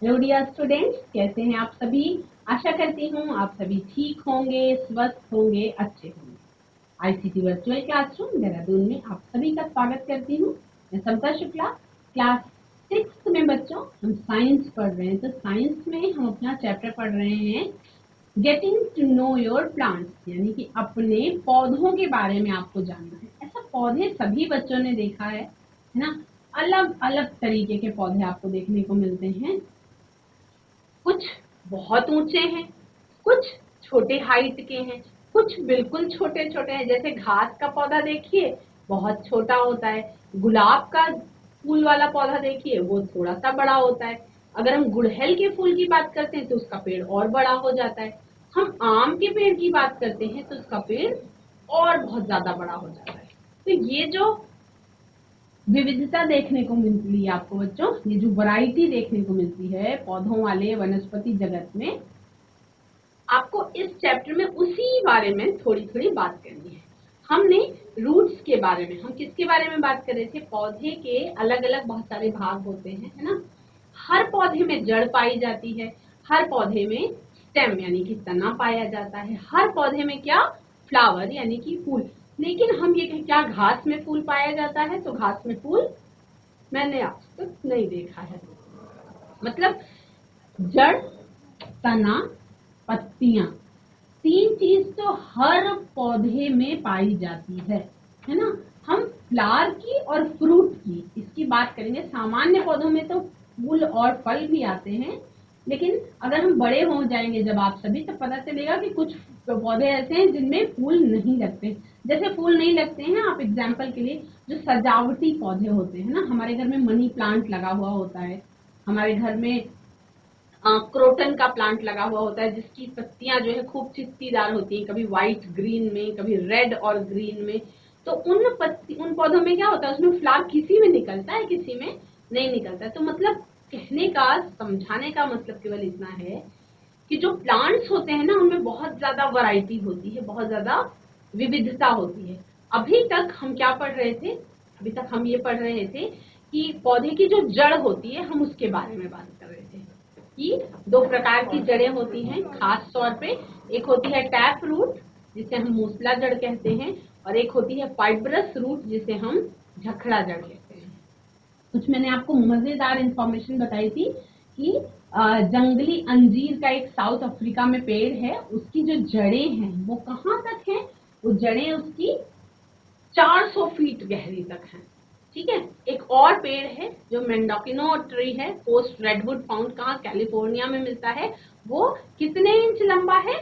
Hello dear students, कैसे हैं आप सभी। आशा करती हूँ आप सभी ठीक होंगे, स्वस्थ होंगे, अच्छे होंगे। आईसीटी वर्चुअल क्लासरूम देहरादून में आप सभी का स्वागत करती हूँ। मैं समता शुक्ला, क्लास 6 में बच्चों हम साइंस पढ़ रहे हैं। तो साइंस में हम अपना चैप्टर पढ़ रहे हैं getting to know your plants, यानी कि अपने पौधों के बारे में आपको जानना है। ऐसा पौधे सभी बच्चों ने देखा है ना। अलग अलग तरीके के पौधे आपको देखने को मिलते हैं। कुछ बहुत ऊंचे हैं, कुछ छोटे हाइट के हैं, कुछ बिल्कुल छोटे छोटे हैं। जैसे घास का पौधा देखिए, बहुत छोटा होता है। गुलाब का फूल वाला पौधा देखिए, वो थोड़ा सा बड़ा होता है। अगर हम गुड़हल के फूल की बात करते हैं तो उसका पेड़ और बड़ा हो जाता है। हम आम के पेड़ की बात करते हैं तो उसका पेड़ और बहुत ज्यादा बड़ा हो जाता है। तो ये जो विविधता देखने को मिलती है आपको बच्चों, ये जो वैरायटी देखने को मिलती है पौधों वाले वनस्पति जगत में, आपको इस चैप्टर में उसी बारे में थोड़ी थोड़ी बात करनी है। हमने रूट्स के बारे में, हम किसके बारे में बात कर रहे थे, पौधे के अलग अलग बहुत सारे भाग होते हैं, है ना। हर पौधे में जड़ पाई जाती है, हर पौधे में स्टेम यानी कि तना पाया जाता है, हर पौधे में क्या, फ्लावर यानी कि फूल। लेकिन हम ये क्या घास में फूल पाया जाता है, तो घास में फूल मैंने आज तक नहीं देखा है। मतलब जड़, तना, पत्तियां, तीन चीज तो हर पौधे में पाई जाती है ना। हम फ्लावर की और फ्रूट की इसकी बात करेंगे। सामान्य पौधों में तो फूल और फल भी आते हैं, लेकिन अगर हम बड़े हो जाएंगे जब आप सभी, तो पता चलेगा कि कुछ पौधे ऐसे हैं जिनमें फूल नहीं लगते। जैसे फूल नहीं लगते हैं, आप एग्जाम्पल के लिए जो सजावटी पौधे होते हैं ना, हमारे घर में मनी प्लांट लगा हुआ होता है, हमारे घर में क्रोटन का प्लांट लगा हुआ होता है, जिसकी पत्तियां जो है खूब चित्तीदार होती हैं, कभी व्हाइट ग्रीन में, कभी रेड और ग्रीन में। तो उन पौधों में क्या होता है, उसमें फ्लावर किसी में निकलता है, किसी में नहीं निकलता है। तो मतलब कहने का, समझाने का मतलब केवल इतना है कि जो प्लांट्स होते हैं ना, उनमें बहुत ज्यादा वैरायटी होती है, बहुत ज्यादा विविधता होती है। अभी तक हम क्या पढ़ रहे थे, अभी तक हम ये पढ़ रहे थे कि पौधे की जो जड़ होती है, हम उसके बारे में बात कर रहे थे कि दो प्रकार की जड़ें होती हैं खास तौर पे। एक होती है टैप रूट, जिसे हम मूसला जड़ कहते हैं, और एक होती है फाइब्रस रूट, जिसे हम झखड़ा जड़ कहते हैं। कुछ मैंने आपको मजेदार इंफॉर्मेशन बताई थी कि जंगली अंजीर का एक साउथ अफ्रीका में पेड़ है, उसकी जो जड़ें हैं वो कहाँ तक हैं, वो जड़ें उसकी 400 फीट गहरी तक हैं। ठीक है। एक और पेड़ है जो मेंडोकिनो ट्री है, पोस्ट रेडवुड फाउंड, कहाँ, कैलिफोर्निया में मिलता है। वो कितने इंच लंबा है,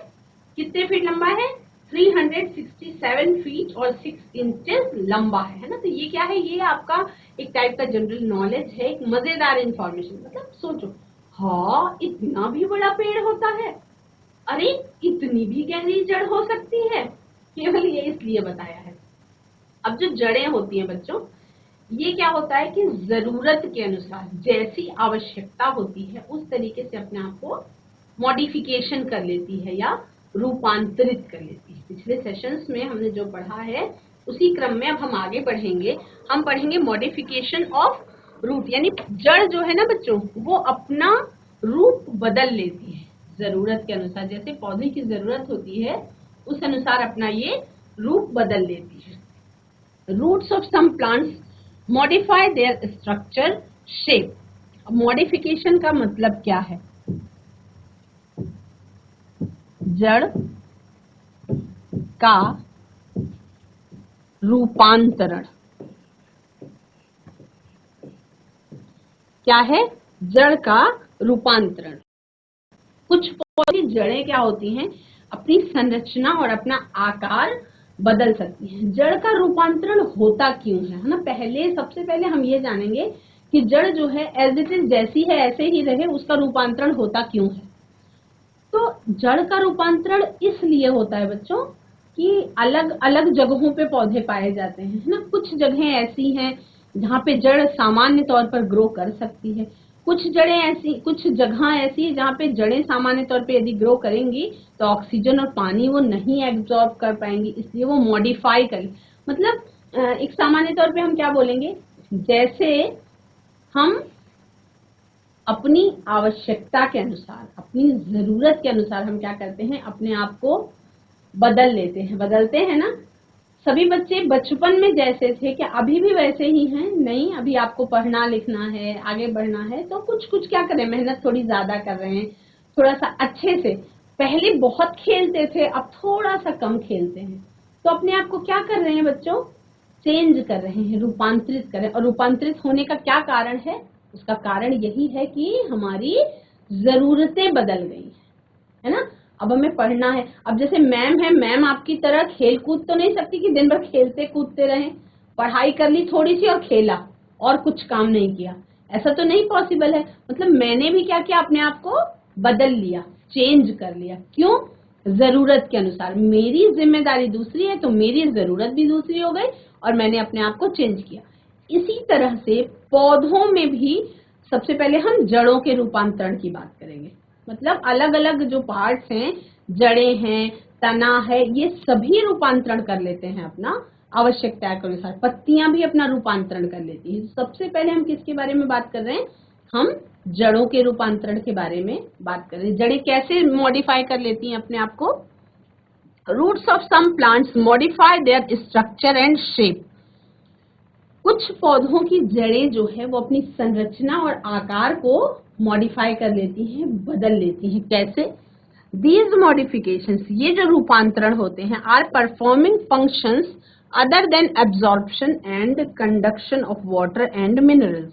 कितने फीट लंबा है, 367 फीट और 6 इंचेस लंबा है ना। तो ये क्या है, ये आपका एक टाइप का जनरल नॉलेज है, एक मजेदार इंफॉर्मेशन। मतलब सोचो, हाँ इतना भी बड़ा पेड़ होता है, अरे इतनी भी गहरी जड़ हो सकती है। केवल ये इसलिए बताया है। अब जो जड़ें होती हैं बच्चों, ये क्या होता है कि जरूरत के अनुसार जैसी आवश्यकता होती है उस तरीके से अपने आप को मॉडिफिकेशन कर लेती है या रूपांतरित कर लेती है। पिछले सेशंस में हमने जो पढ़ा है उसी क्रम में अब हम आगे बढ़ेंगे। हम पढ़ेंगे मॉडिफिकेशन ऑफ रूट, यानी जड़ जो है ना बच्चों, वो अपना रूप बदल लेती है जरूरत के अनुसार। जैसे पौधे की जरूरत होती है उस अनुसार अपना ये रूप बदल लेती है। Roots of some plants modify their structure, shape. Modification का मतलब क्या है, जड़ का रूपांतरण। क्या है, जड़ का रूपांतरण। कुछ पौधे की जड़ें क्या होती हैं, अपनी संरचना और अपना आकार बदल सकती हैं। जड़ का रूपांतरण होता क्यों है ना। सबसे पहले हम ये जानेंगे कि जड़ जो है एज इट इज जैसी है ऐसे ही रहे, उसका रूपांतरण होता क्यों है। तो जड़ का रूपांतरण इसलिए होता है बच्चों कि अलग अलग जगहों पे पौधे पाए जाते हैं, है ना। कुछ जगहें ऐसी हैं जहाँ पे जड़ सामान्य तौर पर ग्रो कर सकती है, कुछ जगह ऐसी है जहाँ पे जड़ें सामान्य तौर पे यदि ग्रो करेंगी तो ऑक्सीजन और पानी वो नहीं एब्जॉर्ब कर पाएंगी, इसलिए वो मॉडिफाई करें। मतलब एक सामान्य तौर पे हम क्या बोलेंगे, जैसे हम अपनी आवश्यकता के अनुसार, अपनी जरूरत के अनुसार हम क्या करते हैं, अपने आप को बदल लेते हैं, बदलते हैं ना। सभी बच्चे बचपन में जैसे थे क्या अभी भी वैसे ही हैं? नहीं, अभी आपको पढ़ना लिखना है, आगे बढ़ना है, तो कुछ कुछ क्या करें, मेहनत थोड़ी ज्यादा कर रहे हैं, थोड़ा सा अच्छे से। पहले बहुत खेलते थे, अब थोड़ा सा कम खेलते हैं, तो अपने आप को क्या कर रहे हैं बच्चों, चेंज कर रहे हैं, रूपांतरित कर रहे हैं। और रूपांतरित होने का क्या कारण है? उसका कारण यही है कि हमारी जरूरतें बदल गई है ना। अब हमें पढ़ना है, अब जैसे मैम है, मैम आपकी तरह खेल कूद तो नहीं सकती कि दिन भर खेलते कूदते रहें, पढ़ाई कर ली थोड़ी सी और खेला और कुछ काम नहीं किया, ऐसा तो नहीं पॉसिबल है। मतलब मैंने भी क्या किया, अपने आप को बदल लिया, चेंज कर लिया। क्यों? जरूरत के अनुसार। मेरी जिम्मेदारी दूसरी है तो मेरी जरूरत भी दूसरी हो गई और मैंने अपने आप को चेंज किया। इसी तरह से पौधों में भी सबसे पहले हम जड़ों के रूपांतरण की बात करेंगे। मतलब अलग अलग जो पार्ट्स हैं, जड़ें हैं, तना है, ये सभी रूपांतरण कर लेते हैं अपना आवश्यकता के अनुसार। पत्तियां भी अपना रूपांतरण कर लेती हैं। सबसे पहले हम किसके बारे में बात कर रहे हैं? हम जड़ों के रूपांतरण के बारे में बात कर रहे हैं। जड़ें कैसे मॉडिफाई कर लेती हैं अपने आप को? Roots of some plants modify their structure and shape. कुछ पौधों की जड़ें जो है वो अपनी संरचना और आकार को मॉडिफाई कर लेती हैं, बदल लेती हैं। कैसे? These modifications, ये जो रूपांतरण होते हैं, are performing functions other than absorption and conduction of water and minerals.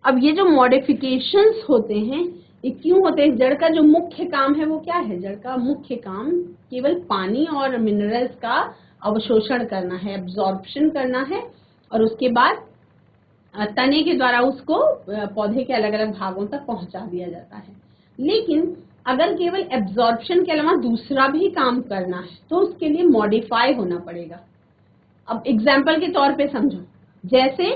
अब ये जो modifications होते हैं, ये क्यों होते हैं? जड़ का जो मुख्य काम है वो क्या है? जड़ का मुख्य काम केवल पानी और मिनरल्स का अवशोषण करना है, एब्जॉर्प्शन करना है, और उसके बाद तने के द्वारा उसको पौधे के अलग अलग भागों तक पहुंचा दिया जाता है। लेकिन अगर केवल एब्जॉर्प्शन के अलावा दूसरा भी काम करना है तो उसके लिए मॉडिफाई होना पड़ेगा। अब एग्जाम्पल के तौर पे समझो, जैसे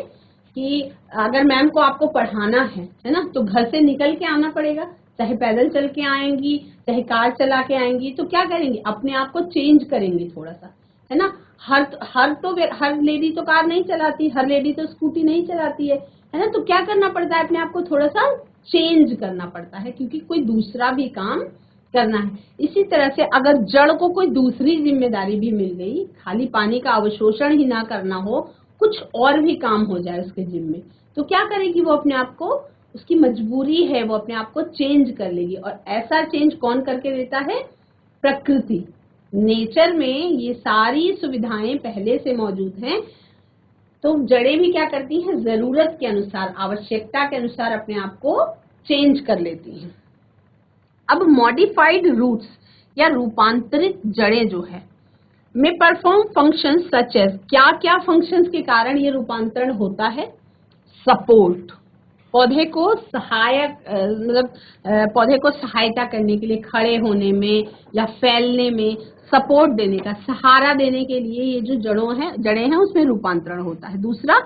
कि अगर मैम को आपको पढ़ाना है ना, तो घर से निकल के आना पड़ेगा, चाहे पैदल चल के आएंगी, चाहे कार चला के आएंगी, तो क्या करेंगे, अपने आप को चेंज करेंगे थोड़ा सा, है ना। हर लेडी तो कार नहीं चलाती, हर लेडी तो स्कूटी नहीं चलाती है ना। तो क्या करना पड़ता है, अपने आप को थोड़ा सा चेंज करना पड़ता है, क्योंकि कोई दूसरा भी काम करना है। इसी तरह से अगर जड़ को कोई दूसरी जिम्मेदारी भी मिल गई, खाली पानी का अवशोषण ही ना करना हो, कुछ और भी काम हो जाए उसके जिम्मे, तो क्या करेगी वो? अपने आप को, उसकी मजबूरी है, वो अपने आप को चेंज कर लेगी। और ऐसा चेंज कौन करके देता है? प्रकृति, नेचर में ये सारी सुविधाएं पहले से मौजूद हैं। तो जड़ें भी क्या करती हैं? जरूरत के अनुसार, आवश्यकता के अनुसार अपने आप को चेंज कर लेती हैं। अब मॉडिफाइड रूट्स या रूपांतरित जड़ें जो है में परफॉर्म फंक्शंस सच एज, क्या क्या फंक्शंस के कारण ये रूपांतरण होता है? सपोर्ट, पौधे को सहायक, मतलब पौधे को सहायता करने के लिए, खड़े होने में या फैलने में, सपोर्ट देने का, सहारा देने के लिए ये जो जड़ें हैं उसमें रूपांतरण होता है। दूसरा,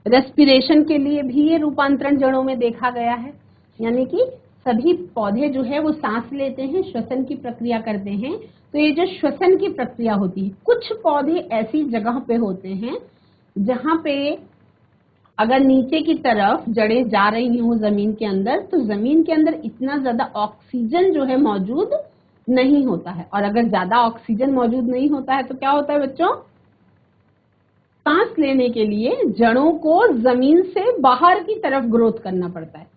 रेस्पिरेशन के लिए भी ये रूपांतरण जड़ों में देखा गया है, यानी कि सभी पौधे जो है वो सांस लेते हैं, श्वसन की प्रक्रिया करते हैं। तो ये जो श्वसन की प्रक्रिया होती है, कुछ पौधे ऐसी जगह पे होते हैं जहां पे अगर नीचे की तरफ जड़ें जा रही हो जमीन के अंदर, तो जमीन के अंदर इतना ज्यादा ऑक्सीजन जो है मौजूद नहीं होता है। और अगर ज्यादा ऑक्सीजन मौजूद नहीं होता है तो क्या होता है बच्चों? सांस लेने के लिए जड़ों को जमीन से बाहर की तरफ ग्रोथ करना पड़ता है।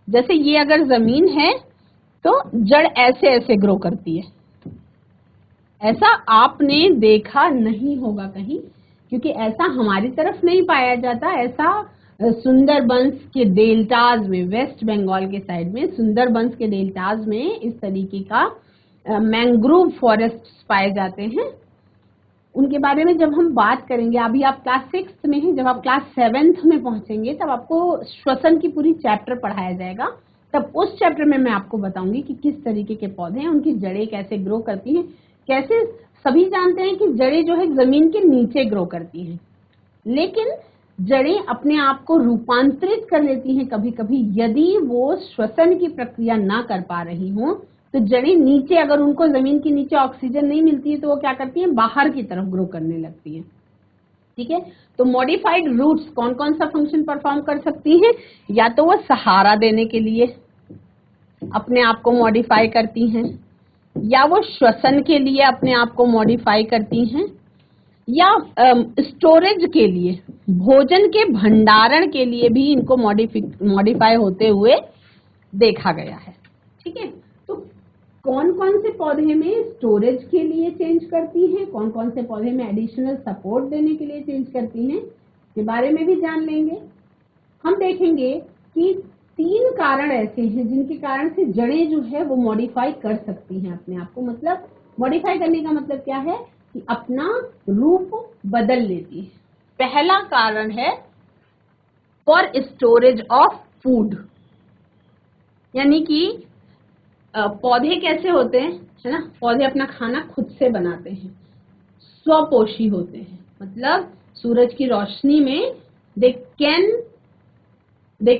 जैसे ये अगर जमीन है तो जड़ ऐसे ऐसे ग्रो करती है। ऐसा आपने देखा नहीं होगा कहीं, क्योंकि ऐसा हमारी तरफ नहीं पाया जाता। ऐसा सुंदरबंस के डेल्टाज में, वेस्ट बंगाल के साइड में सुंदरबंस के डेल्टाज में इस तरीके का मैंग्रोव फॉरेस्ट पाए जाते हैं। उनके बारे में जब हम बात करेंगे, अभी आप क्लास 6 में हैं, जब आप क्लास 7 में पहुंचेंगे तब आपको श्वसन की पूरी चैप्टर पढ़ाया जाएगा। तब उस चैप्टर में मैं आपको बताऊंगी कि किस तरीके के पौधे हैं, उनकी जड़ें कैसे ग्रो करती हैं। कैसे? सभी जानते हैं कि जड़ें जो है जमीन के नीचे ग्रो करती हैं, लेकिन जड़ें अपने आप को रूपांतरित कर लेती हैं कभी कभी। यदि वो श्वसन की प्रक्रिया ना कर पा रही हो तो जड़ें नीचे, अगर उनको जमीन के नीचे ऑक्सीजन नहीं मिलती है तो वो क्या करती हैं? बाहर की तरफ ग्रो करने लगती हैं। ठीक है। तो मॉडिफाइड रूट्स कौन कौन सा फंक्शन परफॉर्म कर सकती हैं? या तो वो सहारा देने के लिए अपने आप को मॉडिफाई करती हैं, या वो श्वसन के लिए अपने आप को मॉडिफाई करती हैं, या स्टोरेज के लिए, भोजन के भंडारण के लिए भी इनको मॉडिफाई होते हुए देखा गया है। ठीक है। तो कौन कौन से पौधे में स्टोरेज के लिए चेंज करती हैं, कौन कौन से पौधे में एडिशनल सपोर्ट देने के लिए चेंज करती हैं, के बारे में भी जान लेंगे। हम देखेंगे कि 3 कारण ऐसे हैं जिनके कारण से जड़ें जो है वो मॉडिफाई कर सकती हैं अपने आप को। मतलब मॉडिफाई करने का मतलब क्या है कि अपना रूप बदल लेती है। पहला कारण है फॉर स्टोरेज ऑफ फूड, यानी कि पौधे कैसे होते हैं, है ना, पौधे अपना खाना खुद से बनाते हैं, स्वपोषी होते हैं। मतलब सूरज की रोशनी में they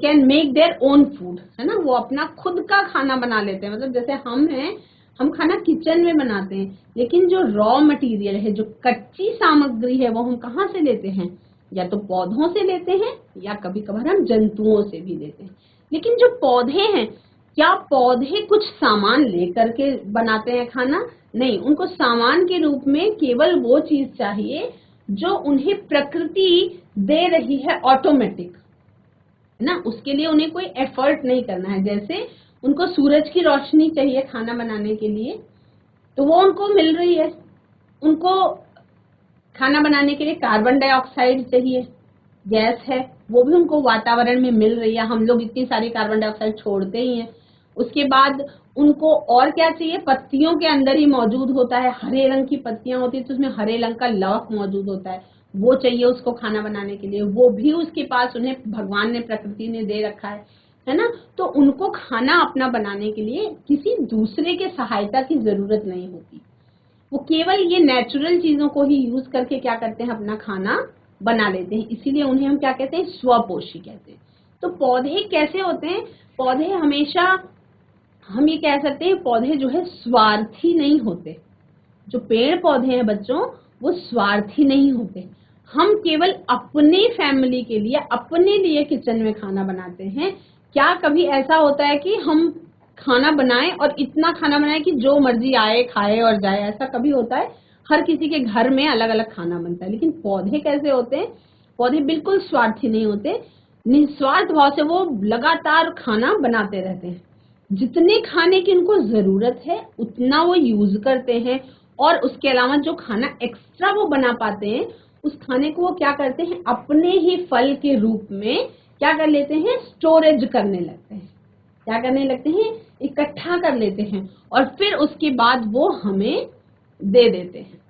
can make their own food, है ना, वो अपना खुद का खाना बना लेते हैं। मतलब जैसे हम हैं, हम खाना किचन में बनाते हैं, लेकिन जो रॉ मटेरियल है, जो कच्ची सामग्री है, वो हम कहाँ से लेते हैं? या तो पौधों से लेते हैं, या कभी कभार हम जंतुओं से भी लेते हैं। लेकिन जो पौधे हैं, क्या पौधे कुछ सामान लेकर के बनाते हैं खाना? नहीं, उनको सामान के रूप में केवल वो चीज चाहिए जो उन्हें प्रकृति दे रही है ऑटोमेटिक, है ना। उसके लिए उन्हें कोई एफर्ट नहीं करना है। जैसे उनको सूरज की रोशनी चाहिए खाना बनाने के लिए, तो वो उनको मिल रही है। उनको खाना बनाने के लिए कार्बन डाइऑक्साइड चाहिए, गैस है, वो भी उनको वातावरण में मिल रही है। हम लोग इतनी सारी कार्बन डाइऑक्साइड छोड़ते ही हैं। उसके बाद उनको और क्या चाहिए? पत्तियों के अंदर ही मौजूद होता है, हरे रंग की पत्तियां होती है तो उसमें हरे रंग का लवक मौजूद होता है, वो चाहिए उसको खाना बनाने के लिए। वो भी उसके पास उन्हें भगवान ने, प्रकृति ने दे रखा है ना। तो उनको खाना अपना बनाने के लिए किसी दूसरे के सहायता की जरूरत नहीं होती। वो केवल ये नेचुरल चीजों को ही यूज करके क्या करते हैं? अपना खाना बना लेते हैं। इसीलिए उन्हें हम क्या कहते हैं? स्वपोषी कहते हैं। तो पौधे कैसे होते हैं? पौधे हमेशा, हम ये कह सकते हैं, पौधे जो है स्वार्थी नहीं होते। जो पेड़ पौधे हैं बच्चों, वो स्वार्थी नहीं होते। हम केवल अपने फैमिली के लिए, अपने लिए किचन में खाना बनाते हैं। क्या कभी ऐसा होता है कि हम खाना बनाएं और इतना खाना बनाएं कि जो मर्जी आए खाए और जाए? ऐसा कभी होता है? हर किसी के घर में अलग अलग खाना बनता है। लेकिन पौधे कैसे होते हैं? पौधे बिल्कुल स्वार्थी नहीं होते। निस्वार्थ भाव से वो लगातार खाना बनाते रहते हैं। जितने खाने की उनको जरूरत है उतना वो यूज करते हैं, और उसके अलावा जो खाना एक्स्ट्रा वो बना पाते हैं, उस खाने को वो क्या करते हैं? अपने ही फल के रूप में क्या कर लेते हैं? स्टोरेज करने लगते हैं। क्या करने लगते हैं? इकट्ठा कर लेते हैं, और फिर उसके बाद वो हमें दे देते हैं।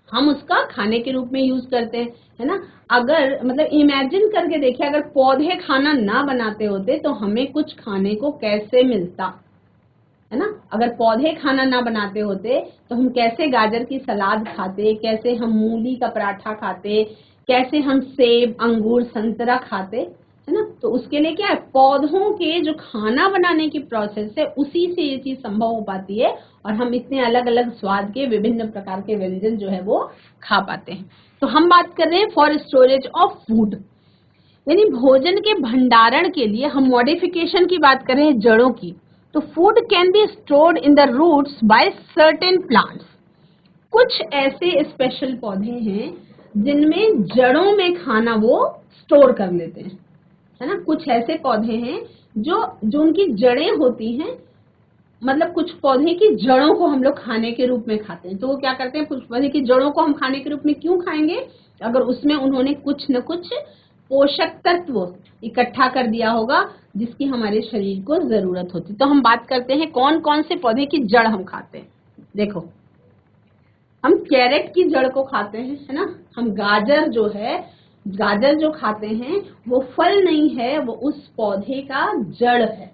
हम उसका खाने के रूप में यूज करते हैं, है ना। अगर मतलब इमेजिन करके देखिए, अगर पौधे खाना ना बनाते होते तो हमें कुछ खाने को कैसे मिलता, है ना। अगर पौधे खाना ना बनाते होते तो हम कैसे गाजर की सलाद खाते, कैसे हम मूली का पराठा खाते, कैसे हम सेब, अंगूर, संतरा खाते, है ना। तो उसके लिए क्या है? पौधों के जो खाना बनाने की प्रोसेस है, उसी से ये चीज संभव हो पाती है, और हम इतने अलग अलग स्वाद के विभिन्न प्रकार के व्यंजन जो है वो खा पाते हैं। तो हम बात कर रहे हैं फॉर स्टोरेज ऑफ फूड, यानी भोजन के भंडारण के लिए हम मॉडिफिकेशन की बात कर रहे हैं, जड़ों की। तो food can be stored in the roots by certain plants. कुछ ऐसे स्पेशल पौधे हैं जिनमें जड़ों में खाना वो स्टोर कर लेते हैं, है ना। कुछ ऐसे पौधे हैं जो उनकी जड़ें होती हैं, मतलब कुछ पौधे की जड़ों को हम लोग खाने के रूप में खाते हैं। तो वो क्या करते हैं? कुछ पौधे की जड़ों को हम खाने के रूप में क्यों खाएंगे? अगर उसमें उन्होंने कुछ न कुछ पोषक तत्व इकट्ठा कर दिया होगा जिसकी हमारे शरीर को जरूरत होती। तो हम बात करते हैं कौन कौन से पौधे की जड़ हम खाते हैं। देखो, हम कैरेट की जड़ को खाते हैं, है ना। हम गाजर जो है, गाजर जो खाते हैं वो फल नहीं है, वो उस पौधे का जड़ है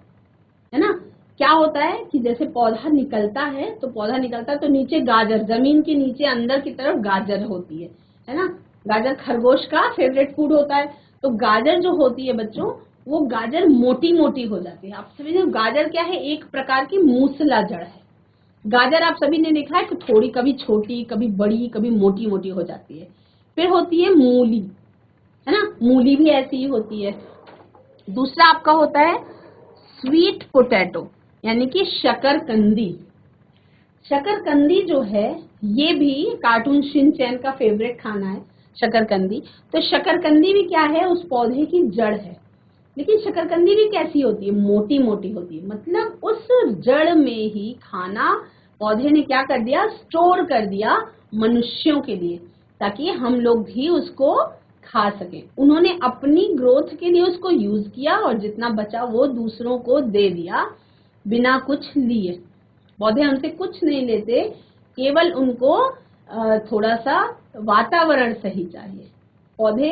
ना। क्या होता है कि जैसे पौधा निकलता है, तो पौधा निकलता है तो नीचे गाजर, जमीन के नीचे अंदर की तरफ गाजर होती है ना। गाजर खरगोश का फेवरेट फूड होता है। तो गाजर जो होती है बच्चों, वो गाजर मोटी मोटी हो जाती है। आप समझे, गाजर क्या है? एक प्रकार की मूसला जड़ है। गाजर आप सभी ने देखा है कि थोड़ी कभी छोटी, कभी बड़ी, कभी मोटी मोटी हो जाती है। फिर होती है मूली, है ना, मूली भी ऐसी ही होती है। दूसरा आपका होता है स्वीट पोटैटो यानी कि शकरकंदी। शकरकंदी जो है ये भी कार्टून शिनचैन का फेवरेट खाना है शकरकंदी। तो शकरकंदी भी क्या है, उस पौधे की जड़ है। लेकिन शकरकंदी भी कैसी होती है, मोटी मोटी होती है, मतलब उस जड़ में ही खाना पौधे ने क्या कर दिया, स्टोर कर दिया मनुष्यों के लिए, ताकि हम लोग भी उसको खा सके। उन्होंने अपनी ग्रोथ के लिए उसको यूज किया और जितना बचा वो दूसरों को दे दिया बिना कुछ लिए। पौधे हमसे कुछ नहीं लेते, केवल उनको थोड़ा सा वातावरण सही चाहिए। पौधे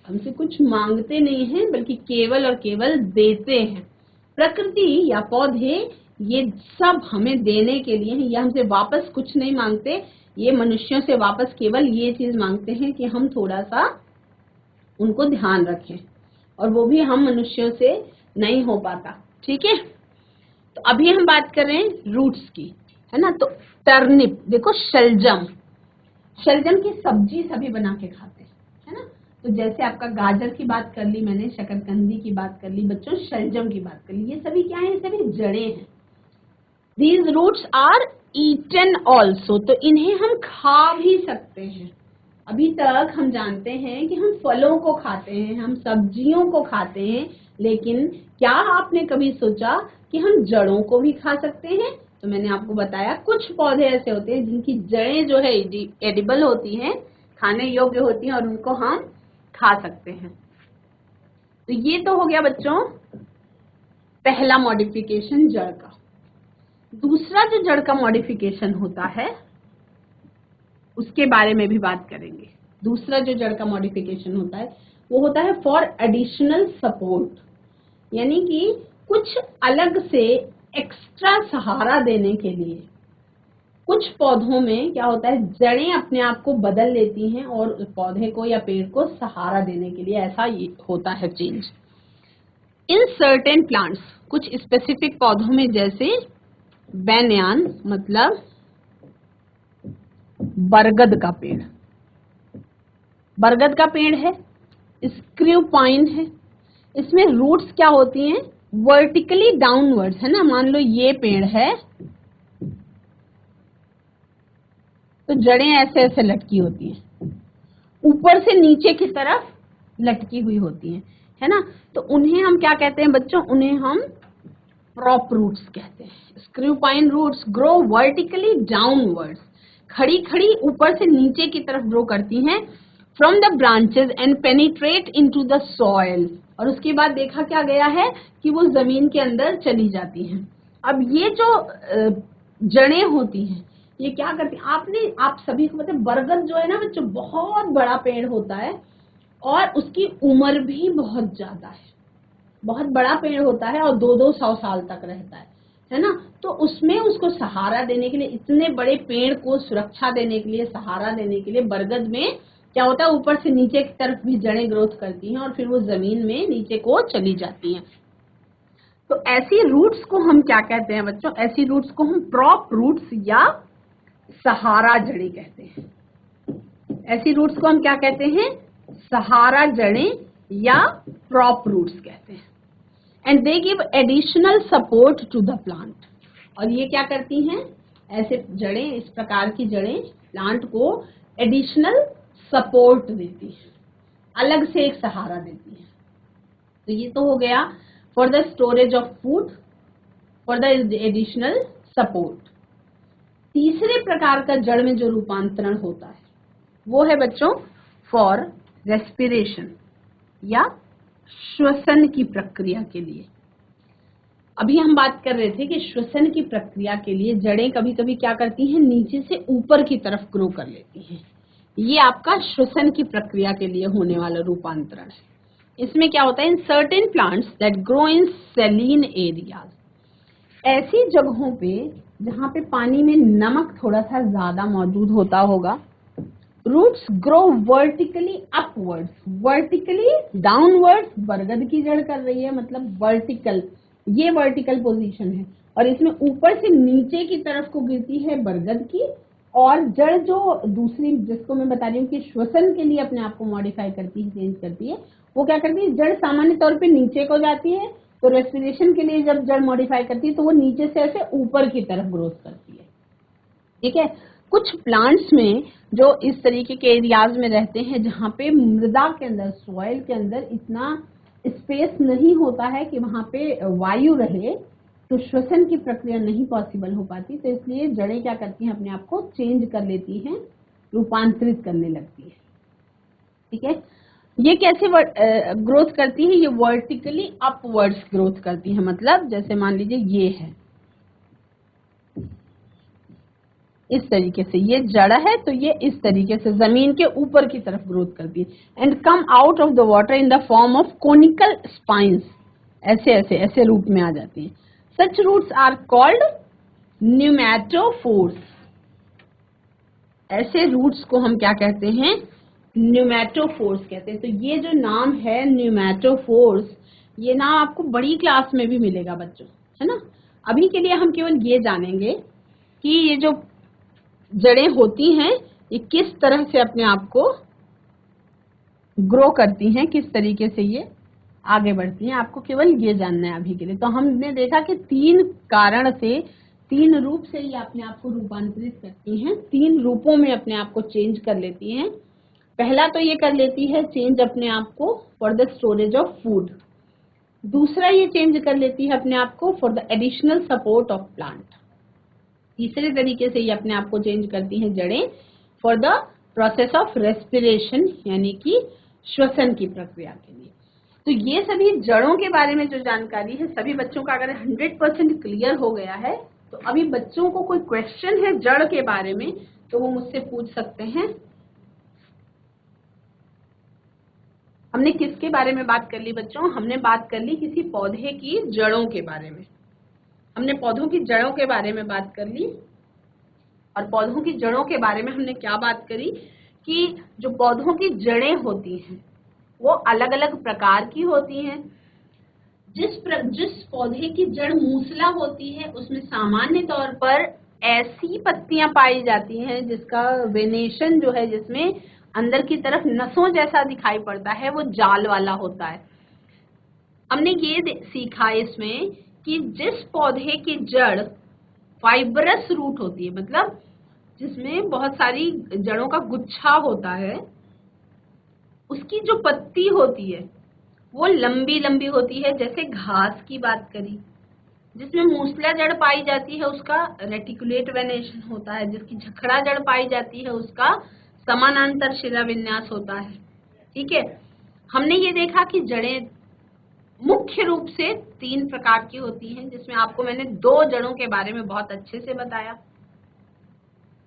हमसे कुछ मांगते नहीं हैं, बल्कि केवल और केवल देते हैं। प्रकृति या पौधे ये सब हमें देने के लिए हैं, ये हमसे वापस कुछ नहीं मांगते। ये मनुष्यों से वापस केवल ये चीज मांगते हैं कि हम थोड़ा सा उनको ध्यान रखें, और वो भी हम मनुष्यों से नहीं हो पाता। ठीक है, तो अभी हम बात कर रहे हैं रूट्स की, है ना। तो टर्निप देखो, शलजम, शलजम की सब्जी सभी बना के खाते हैं, है ना। तो जैसे आपका गाजर की बात कर ली मैंने, शकरकंदी की बात कर ली बच्चों, शलजम की बात कर ली, ये सभी क्या है, ये सभी जड़ें हैं। These roots are eaten also, तो इन्हें हम खा भी सकते हैं। अभी तक हम जानते हैं कि हम फलों को खाते हैं, हम सब्जियों को खाते हैं, लेकिन क्या आपने कभी सोचा कि हम जड़ों को भी खा सकते हैं? तो मैंने आपको बताया कुछ पौधे ऐसे होते हैं जिनकी जड़ें जो है एडिबल होती हैं, खाने योग्य होती हैं, और उनको हम खा सकते हैं। तो ये तो हो गया बच्चों पहला मॉडिफिकेशन जड़ का। दूसरा जो जड़ का मॉडिफिकेशन होता है उसके बारे में भी बात करेंगे। दूसरा जो जड़ का मॉडिफिकेशन होता है वो होता है फॉर एडिशनल सपोर्ट, यानी कि कुछ अलग से एक्स्ट्रा सहारा देने के लिए। कुछ पौधों में क्या होता है, जड़ें अपने आप को बदल लेती हैं और पौधे को या पेड़ को सहारा देने के लिए ऐसा होता है चेंज। इन सर्टेन प्लांट्स, कुछ स्पेसिफिक पौधों में, जैसे बैनयान मतलब बरगद का पेड़, बरगद का पेड़ है, स्क्रू पाइन है, इसमें रूट्स क्या होती हैं, वर्टिकली डाउनवर्ड्स, है ना। मान लो ये पेड़ है तो जड़ें ऐसे ऐसे लटकी होती हैं, ऊपर से नीचे की तरफ लटकी हुई होती हैं, है ना। तो उन्हें हम क्या कहते हैं बच्चों, उन्हें हम प्रॉप रूट्स कहते हैं। Screw pine roots grow vertically downwards, खड़ी खड़ी ऊपर से नीचे की तरफ ग्रो करती हैं, from the branches and penetrate into the soil, और उसके बाद देखा क्या गया है कि वो जमीन के अंदर चली जाती हैं। अब ये जो जड़ें होती हैं ये क्या करती हैं, आप सभी को पता है बरगद जो है ना बच्चों बहुत बड़ा पेड़ होता है और उसकी उम्र भी बहुत ज्यादा है, बहुत बड़ा पेड़ होता है और 200 साल तक रहता है ना। तो उसमें उसको सहारा देने के लिए, इतने बड़े पेड़ को सुरक्षा देने के लिए, सहारा देने के लिए बरगद में क्या होता है, ऊपर से नीचे की तरफ भी जड़ें ग्रोथ करती हैं और फिर वो जमीन में नीचे को चली जाती हैं। तो ऐसी रूट्स को हम क्या कहते हैं बच्चों, ऐसी रूट्स को हम प्रॉप रूट्स या सहारा जड़ें कहते हैं। ऐसी रूट्स को हम क्या कहते हैं, सहारा जड़ें या प्रॉप रूट्स कहते हैं। And they give additional support to the plant, और ये क्या करती हैं, ऐसे जड़ें, इस प्रकार की जड़ें प्लांट को एडिशनल सपोर्ट देती हैं, अलग से एक सहारा देती हैं। तो ये तो हो गया for the storage of food, for the additional support. तीसरे प्रकार का जड़ में जो रूपांतरण होता है वो है बच्चों फॉर रेस्पिरेशन या श्वसन की प्रक्रिया के लिए। अभी हम बात कर रहे थे कि श्वसन की प्रक्रिया के लिए जड़ें कभी कभी क्या करती हैं, नीचे से ऊपर की तरफ ग्रो कर लेती हैं। ये आपका श्वसन की प्रक्रिया के लिए होने वाला रूपांतरण है। इसमें क्या होता है, in certain plants that grow in saline areas, ऐसी जगहों पे जहाँ पे पानी में नमक थोड़ा सा ज्यादा मौजूद होता होगा, roots grow vertically upwards, vertically downwards, बरगद की जड़ कर रही है मतलब वर्टिकल, ये वर्टिकल पोजीशन है, और इसमें ऊपर से नीचे की तरफ को गिरती है बरगद की, और जड़ जो दूसरी जिसको मैं बता रही हूँ कि श्वसन के लिए अपने आप को मॉडिफाई करती है, चेंज करती है, वो क्या करती है, जड़ सामान्य तौर पे नीचे को जाती है, तो रेस्पिरेशन के लिए जब जड़ मॉडिफाई करती है तो वो नीचे से ऐसे ऊपर की तरफ ग्रोथ करती है। ठीक है। कुछ प्लांट्स में जो इस तरीके के एरियाज में रहते हैं जहाँ पे मृदा के अंदर, सॉइल के अंदर इतना स्पेस नहीं होता है कि वहां पे वायु रहे, तो श्वसन की प्रक्रिया नहीं पॉसिबल हो पाती, तो इसलिए जड़ें क्या करती हैं, अपने आप को चेंज कर लेती हैं, रूपांतरित करने लगती है। ठीक है। ये कैसे ग्रोथ करती है, ये वर्टिकली अपवर्ड्स ग्रोथ करती है। मतलब जैसे मान लीजिए ये है, इस तरीके से ये जड़ है, तो ये इस तरीके से जमीन के ऊपर की तरफ ग्रोथ करती है and come out of the water in the form of conical spines. ऐसे ऐसे ऐसे रूप में आ जाती है। सच रूट्स आर कॉल्ड न्यूमैटोफोर्स। ऐसे रूट्स को हम क्या कहते हैं, न्यूमैटोफोर्स कहते हैं। तो ये जो नाम है न्यूमैटोफोर्स, ये नाम आपको बड़ी क्लास में भी मिलेगा बच्चों, है ना। अभी के लिए हम केवल ये जानेंगे कि ये जो जड़ें होती हैं ये किस तरह से अपने आप को ग्रो करती हैं, किस तरीके से ये आगे बढ़ती हैं, आपको केवल ये जानना है अभी के लिए। तो हमने देखा कि 3 कारण से, 3 रूप से ये अपने आप को रूपांतरित करती हैं, 3 रूपों में अपने आप को चेंज कर लेती हैं। पहला तो ये कर लेती है चेंज अपने आप को for the storage of food. दूसरा ये चेंज कर लेती है अपने आप को for the additional support of plant. तीसरे तरीके से ये अपने आप को चेंज करती हैं जड़ें for the process of respiration, यानी कि श्वसन की प्रक्रिया के लिए। तो ये सभी जड़ों के बारे में जो जानकारी है, सभी बच्चों का अगर 100% क्लियर हो गया है, तो अभी बच्चों को कोई क्वेश्चन है जड़ के बारे में तो वो मुझसे पूछ सकते हैं। हमने किसके बारे में बात कर ली बच्चों, हमने बात कर ली किसी पौधे की जड़ों के बारे में। हमने पौधों की जड़ों के बारे में बात कर ली। और पौधों की जड़ों के बारे में हमने क्या बात करी कि जो पौधों की जड़ें होती हैं वो अलग अलग प्रकार की होती हैं। जिस पौधे की जड़ मूसला होती है उसमें सामान्य तौर पर ऐसी पत्तियां पाई जाती हैं जिसका वेनेशन जो है, जिसमें अंदर की तरफ नसों जैसा दिखाई पड़ता है, वो जाल वाला होता है। हमने ये सीखा इसमें कि जिस पौधे की जड़ फाइब्रस रूट होती है, मतलब जिसमें बहुत सारी जड़ों का गुच्छा होता है, उसकी जो पत्ती होती है वो लंबी लंबी होती है। जैसे घास की बात करी, जिसमें मूसला जड़ पाई जाती है उसका रेटिकुलेट वेनेशन होता है, जिसकी झखड़ा जड़ पाई जाती है उसका समानांतर शिरा विन्यास होता है। ठीक है। हमने ये देखा कि जड़ें मुख्य रूप से 3 प्रकार की होती हैं, जिसमें आपको मैंने 2 जड़ों के बारे में बहुत अच्छे से बताया।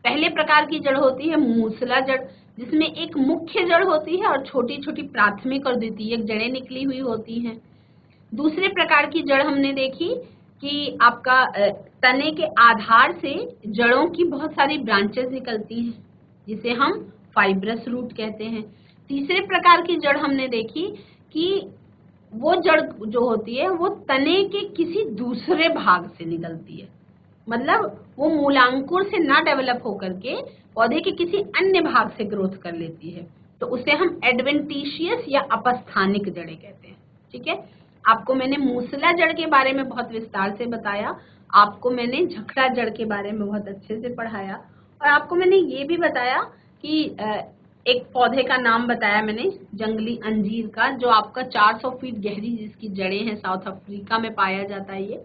पहले प्रकार की जड़ होती है मूसला जड़, जिसमें एक मुख्य जड़ होती है और छोटी छोटी प्राथमिक और द्वितीयक जड़ें निकली हुई होती हैं। दूसरे प्रकार की जड़ हमने देखी कि आपका तने के आधार से जड़ों की बहुत सारी ब्रांचेस निकलती हैं, जिसे हम फाइब्रस रूट कहते हैं। तीसरे प्रकार की जड़ हमने देखी कि वो जड़ जो होती है वो तने के किसी दूसरे भाग से निकलती है, मतलब वो मूलांकुर से ना डेवलप होकर के पौधे के किसी अन्य भाग से ग्रोथ कर लेती है, तो उसे हम एडवेंटिशियस या अपस्थानिक जड़ें कहते हैं। ठीक है। आपको मैंने मूसला जड़ के बारे में बहुत विस्तार से बताया, आपको मैंने झखड़ा जड़ के बारे में बहुत अच्छे से पढ़ाया, और आपको मैंने ये भी बताया कि एक पौधे का नाम बताया मैंने, जंगली अंजीर का, जो आपका 400 फीट गहरी जिसकी जड़ें हैं, साउथ अफ्रीका में पाया जाता है ये।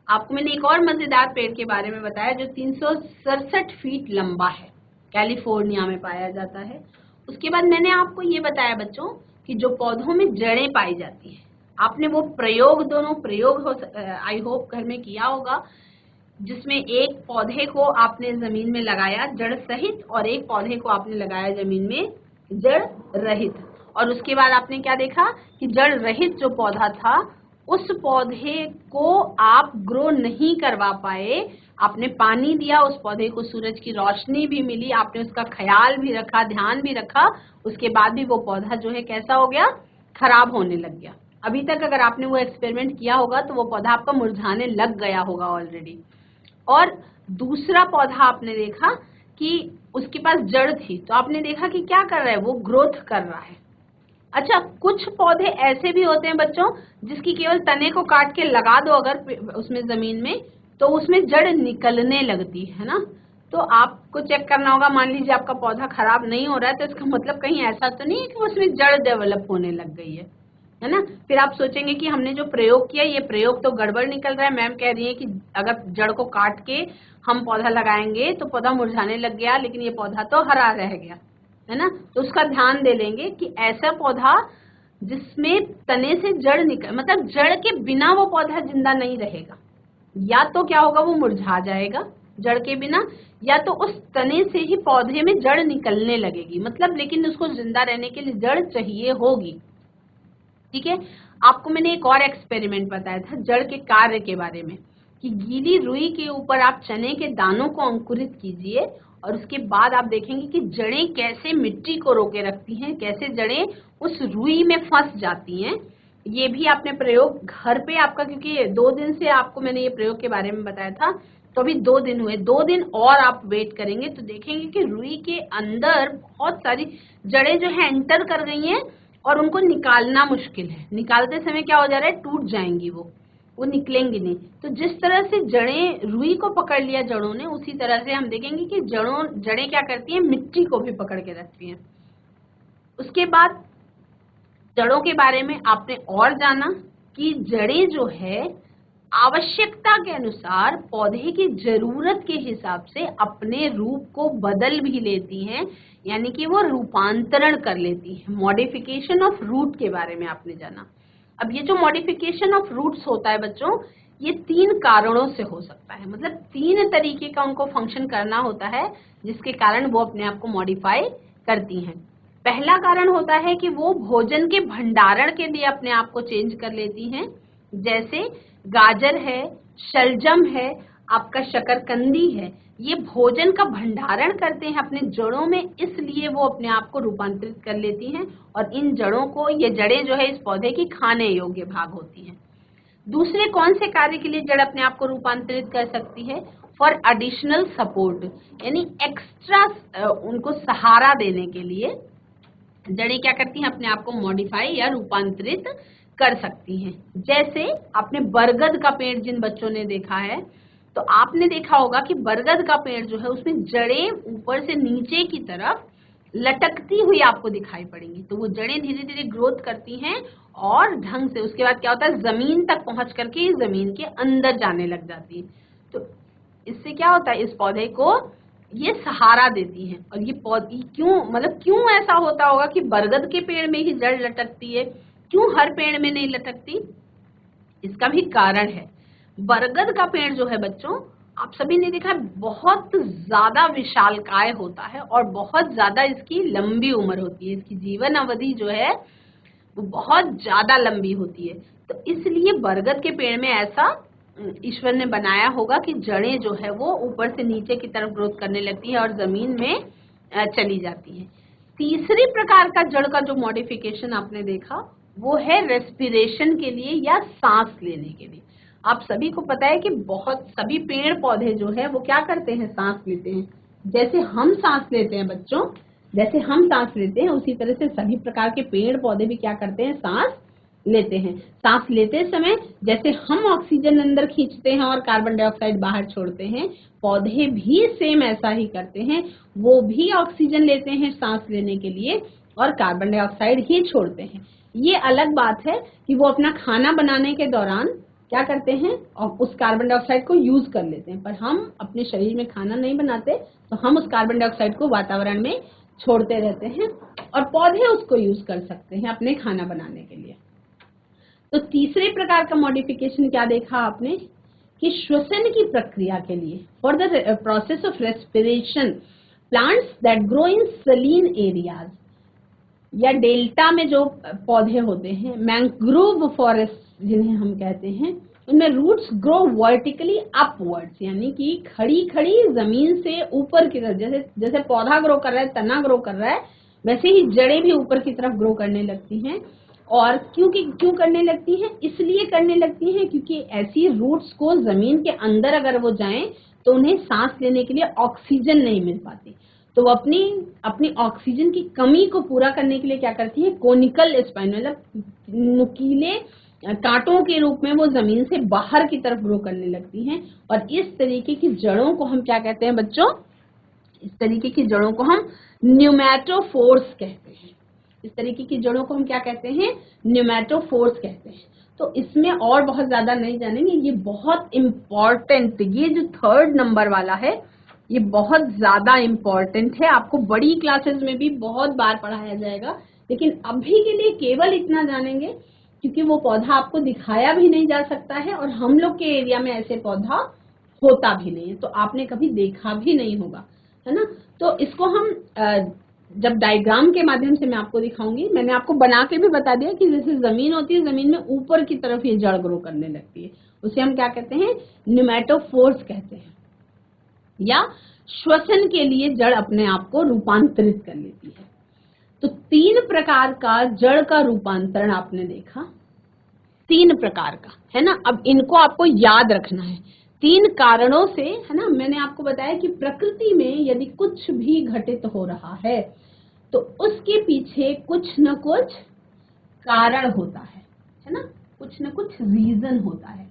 आपको मैंने एक और मजेदार पेड़ के बारे में बताया जो 367 फीट लंबा है, कैलिफोर्निया में पाया जाता है। उसके बाद मैंने आपको ये बताया बच्चों कि जो पौधों में जड़ें पाई जाती हैं, आपने वो प्रयोग, दोनों प्रयोग आई होप घर में किया होगा, जिसमें एक पौधे को आपने जमीन में लगाया जड़ सहित और एक पौधे को आपने लगाया जमीन में जड़ रहित, और उसके बाद आपने क्या देखा कि जड़ रहित जो पौधा था उस पौधे को आप ग्रो नहीं करवा पाए। आपने पानी दिया उस पौधे को, सूरज की रोशनी भी मिली, आपने उसका ख्याल भी रखा, ध्यान भी रखा, उसके बाद भी वो पौधा जो है कैसा हो गया, खराब होने लग गया। अभी तक अगर आपने वो एक्सपेरिमेंट किया होगा तो वो पौधा आपका मुरझाने लग गया होगा ऑलरेडी। और दूसरा पौधा आपने देखा कि उसके पास जड़ थी, तो आपने देखा कि क्या कर रहा है, वो ग्रोथ कर रहा है। अच्छा, कुछ पौधे ऐसे भी होते हैं बच्चों जिसकी केवल तने को काट के लगा दो अगर उसमें जमीन में, तो उसमें जड़ निकलने लगती है ना। तो आपको चेक करना होगा, मान लीजिए आपका पौधा खराब नहीं हो रहा है, तो इसका मतलब कहीं ऐसा तो नहीं है कि उसमें जड़ डेवलप होने लग गई है ना। फिर आप सोचेंगे कि हमने जो प्रयोग किया ये प्रयोग तो गड़बड़ निकल रहा है। मैम कह रही है कि अगर जड़ को काट के हम पौधा लगाएंगे तो पौधा मुरझाने लग गया, लेकिन ये पौधा तो हरा रह गया, है ना। तो उसका ध्यान दे लेंगे कि ऐसा पौधा जिसमें तने से जड़ निकल, मतलब जड़ के बिना वो पौधा जिंदा नहीं रहेगा। या तो क्या होगा, वो मुरझा जाएगा जड़ के बिना, या तो उस तने से ही पौधे में जड़ निकलने लगेगी, मतलब लेकिन उसको जिंदा रहने के लिए जड़ चाहिए होगी। ठीक है, आपको मैंने एक और एक्सपेरिमेंट बताया था जड़ के कार्य के बारे में, कि गीली रुई के ऊपर आप चने के दानों को अंकुरित कीजिए और उसके बाद आप देखेंगे कि जड़ें कैसे मिट्टी को रोके रखती हैं, कैसे जड़ें उस रुई में फंस जाती हैं। ये भी आपने प्रयोग घर पे आपका, क्योंकि 2 दिन से आपको मैंने ये प्रयोग के बारे में बताया था, तो अभी 2 दिन हुए, 2 दिन और आप वेट करेंगे तो देखेंगे कि रुई के अंदर बहुत सारी जड़ें जो है एंटर कर गई हैं और उनको निकालना मुश्किल है। निकालते समय क्या हो जा रहा है, टूट जाएंगी, वो निकलेंगी नहीं। तो जिस तरह से जड़ें रुई को पकड़ लिया जड़ों ने, उसी तरह से हम देखेंगे कि जड़ें क्या करती हैं, मिट्टी को भी पकड़ के रखती हैं। उसके बाद जड़ों के बारे में आपने और जाना कि जड़ें जो है आवश्यकता के अनुसार पौधे की जरूरत के हिसाब से अपने रूप को बदल भी लेती हैं, यानी कि वो रूपांतरण कर लेती है। मॉडिफिकेशन ऑफ रूट के बारे में आपने जाना। अब ये जो मॉडिफिकेशन ऑफ रूट्स होता है बच्चों, ये 3 कारणों से हो सकता है, मतलब 3 तरीके का उनको फंक्शन करना होता है जिसके कारण वो अपने आप को मॉडिफाई करती हैं। पहला कारण होता है कि वो भोजन के भंडारण के लिए अपने आप को चेंज कर लेती हैं, जैसे गाजर है, शलजम है, आपका शकरकंदी है, ये भोजन का भंडारण करते हैं अपने जड़ों में, इसलिए वो अपने आप को रूपांतरित कर लेती हैं और इन जड़ों को, ये जड़ें जो है इस पौधे की खाने योग्य भाग होती हैं। दूसरे कौन से कार्य के लिए जड़ अपने आप को रूपांतरित कर सकती है, फॉर एडिशनल सपोर्ट, यानी एक्स्ट्रा उनको सहारा देने के लिए जड़ें क्या करती हैं, अपने आप को मॉडिफाई या रूपांतरित कर सकती हैं। जैसे आपने बरगद का पेड़ जिन बच्चों ने देखा है, तो आपने देखा होगा कि बरगद का पेड़ जो है उसमें जड़ें ऊपर से नीचे की तरफ लटकती हुई आपको दिखाई पड़ेंगी। तो वो जड़ें धीरे धीरे ग्रोथ करती हैं और ढंग से उसके बाद क्या होता है, जमीन तक पहुंच करके जमीन के अंदर जाने लग जाती है। तो इससे क्या होता है, इस पौधे को ये सहारा देती है। और ये पौधे क्यों, मतलब क्यों ऐसा होता होगा कि बरगद के पेड़ में ही जड़ लटकती है, क्यों हर पेड़ में नहीं लटकती, इसका भी कारण है। बरगद का पेड़ जो है बच्चों, आप सभी ने देखा बहुत ज्यादा विशालकाय होता है और बहुत ज्यादा इसकी लंबी उम्र होती है, इसकी जीवन अवधि जो है वो बहुत ज्यादा लंबी होती है। तो इसलिए बरगद के पेड़ में ऐसा ईश्वर ने बनाया होगा कि जड़ें जो है वो ऊपर से नीचे की तरफ ग्रोथ करने लगती है और जमीन में चली जाती है। तीसरी प्रकार का जड़ का जो मॉडिफिकेशन आपने देखा वो है रेस्पिरेशन के लिए या सांस लेने के लिए। आप सभी को पता है कि बहुत सभी पेड़ पौधे जो है वो क्या करते हैं, सांस लेते हैं। जैसे हम सांस लेते हैं बच्चों, जैसे हम सांस लेते हैं उसी तरह से सभी प्रकार के पेड़ पौधे भी क्या करते हैं, सांस लेते हैं। सांस लेते समय जैसे हम ऑक्सीजन अंदर खींचते हैं और कार्बन डाइऑक्साइड बाहर छोड़ते हैं, पौधे भी सेम ऐसा ही करते हैं। वो भी ऑक्सीजन लेते हैं सांस लेने के लिए और कार्बन डाइऑक्साइड ही छोड़ते हैं। ये अलग बात है कि वो अपना खाना बनाने के दौरान क्या करते हैं और उस कार्बन डाइऑक्साइड को यूज कर लेते हैं, पर हम अपने शरीर में खाना नहीं बनाते, तो हम उस कार्बन डाइऑक्साइड को वातावरण में छोड़ते रहते हैं और पौधे उसको यूज कर सकते हैं अपने खाना बनाने के लिए। तो तीसरे प्रकार का मॉडिफिकेशन क्या देखा आपने कि श्वसन की प्रक्रिया के लिए, for the process of respiration, plants that grow in Saleen areas या डेल्टा में जो पौधे होते हैं, मैंग्रोव फॉरेस्ट जिन्हें हम कहते हैं, उनमें रूट्स ग्रो वर्टिकली अपवर्ड्स, यानी कि खड़ी खड़ी जमीन से ऊपर की तरफ, जैसे जैसे पौधा ग्रो कर रहा है, तना ग्रो कर रहा है, वैसे ही जड़ें भी ऊपर की तरफ ग्रो करने लगती हैं। और क्यों करने लगती हैं, इसलिए करने लगती हैं क्योंकि ऐसी रूट्स को जमीन के अंदर अगर वो जाएं तो उन्हें सांस लेने के लिए ऑक्सीजन नहीं मिल पाती, तो वो अपनी ऑक्सीजन की कमी को पूरा करने के लिए क्या करती है, कोनिकल स्पाइन मतलब नुकीले कांटों के रूप में वो जमीन से बाहर की तरफ ग्रो करने लगती हैं। और इस तरीके की जड़ों को हम क्या कहते हैं बच्चों, इस तरीके की जड़ों को हम न्यूमेटोफोर्स कहते हैं। इस तरीके की जड़ों को हम क्या कहते हैं, न्यूमेटोफोर्स कहते हैं। तो इसमें और बहुत ज्यादा नहीं जानेंगे, ये बहुत इंपॉर्टेंट, ये जो 3rd नंबर वाला है ये बहुत ज्यादा इंपॉर्टेंट है, आपको बड़ी क्लासेस में भी बहुत बार पढ़ाया जाएगा, लेकिन अभी के लिए केवल इतना जानेंगे क्योंकि वो पौधा आपको दिखाया भी नहीं जा सकता है और हम लोग के एरिया में ऐसे पौधा होता भी नहीं है, तो आपने कभी देखा भी नहीं होगा, है ना। तो इसको हम जब डायग्राम के माध्यम से मैं आपको दिखाऊंगी, मैंने आपको बना के भी बता दिया कि जैसे जमीन होती है, जमीन में ऊपर की तरफ ये जड़ ग्रो करने लगती है, उसे हम क्या कहते हैं, न्यूमेटोफोर्स कहते हैं। या श्वसन के लिए जड़ अपने आप को रूपांतरित कर लेती है। तो 3 प्रकार का जड़ का रूपांतरण आपने देखा, 3 प्रकार का, है ना। अब इनको आपको याद रखना है 3 कारणों से, है ना। मैंने आपको बताया कि प्रकृति में यदि कुछ भी घटित हो रहा है तो उसके पीछे कुछ न कुछ कारण होता है ना, कुछ न कुछ रीजन होता है।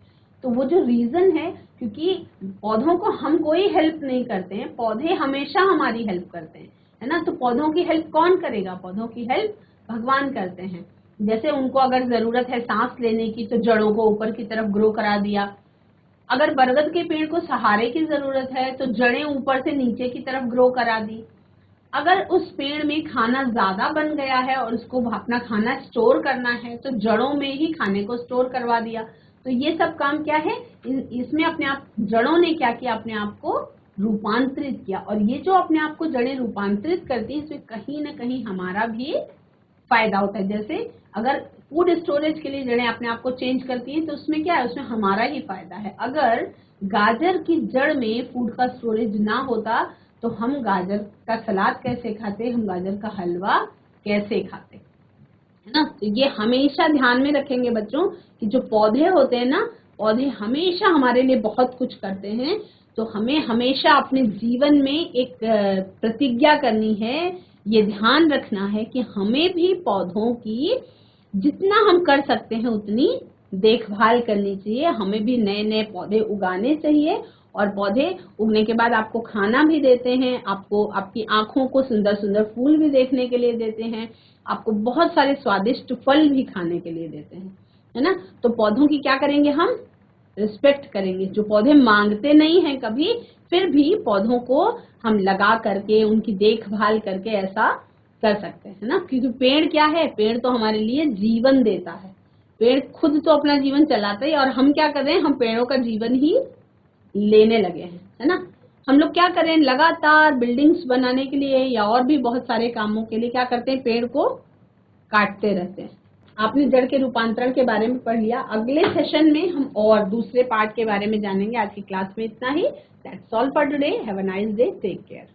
तो वो जो रीजन है, क्योंकि पौधों को हम कोई हेल्प नहीं करते हैं, पौधे हमेशा हमारी हेल्प करते हैं, है ना। तो पौधों की हेल्प कौन करेगा, पौधों की हेल्प भगवान करते हैं। जैसे उनको अगर जरूरत है सांस लेने की तो जड़ों को ऊपर की तरफ ग्रो करा दिया, अगर बरगद के पेड़ को सहारे की जरूरत है तो जड़ें ऊपर से नीचे की तरफ ग्रो करा दी, अगर उस पेड़ में खाना ज्यादा बन गया है और उसको अपना खाना स्टोर करना है तो जड़ों में ही खाने को स्टोर करवा दिया। तो ये सब काम क्या है, इसमें अपने आप जड़ों ने क्या किया, अपने आप को रूपांतरित किया। और ये जो अपने आप को जड़ें रूपांतरित करती है, इसमें कहीं ना कहीं हमारा भी फायदा होता है। जैसे अगर फूड स्टोरेज के लिए जड़ें अपने आप को चेंज करती हैं तो उसमें क्या है, उसमें हमारा ही फायदा है। अगर गाजर की जड़ में फूड का स्टोरेज ना होता तो हम गाजर का सलाद कैसे खाते, हम गाजर का हलवा कैसे खाते, है ना। तो ये हमेशा ध्यान में रखेंगे बच्चों कि जो पौधे होते हैं ना, पौधे हमेशा हमारे लिए बहुत कुछ करते हैं। तो हमें हमेशा अपने जीवन में एक प्रतिज्ञा करनी है, ये ध्यान रखना है कि हमें भी पौधों की जितना हम कर सकते हैं उतनी देखभाल करनी चाहिए, हमें भी नए नए पौधे उगाने चाहिए। और पौधे उगने के बाद आपको खाना भी देते हैं, आपको आपकी आंखों को सुंदर सुंदर फूल भी देखने के लिए देते हैं, आपको बहुत सारे स्वादिष्ट फल भी खाने के लिए देते हैं, है ना। तो पौधों की क्या करेंगे, हम रिस्पेक्ट करेंगे। जो पौधे मांगते नहीं हैं कभी, फिर भी पौधों को हम लगा करके उनकी देखभाल करके ऐसा कर सकते हैं ना। क्योंकि पेड़ क्या है, पेड़ तो हमारे लिए जीवन देता है, पेड़ खुद तो अपना जीवन चलाता ही, और हम क्या कर रहे हैं, हम पेड़ों का जीवन ही लेने लगे हैं, है ना। हम लोग क्या करें, लगातार बिल्डिंग्स बनाने के लिए या और भी बहुत सारे कामों के लिए क्या करते हैं, पेड़ को काटते रहते हैं। आपने जड़ के रूपांतरण के बारे में पढ़ लिया, अगले सेशन में हम और दूसरे पार्ट के बारे में जानेंगे। आज की क्लास में इतना ही। That's all for today, have a nice day, take care.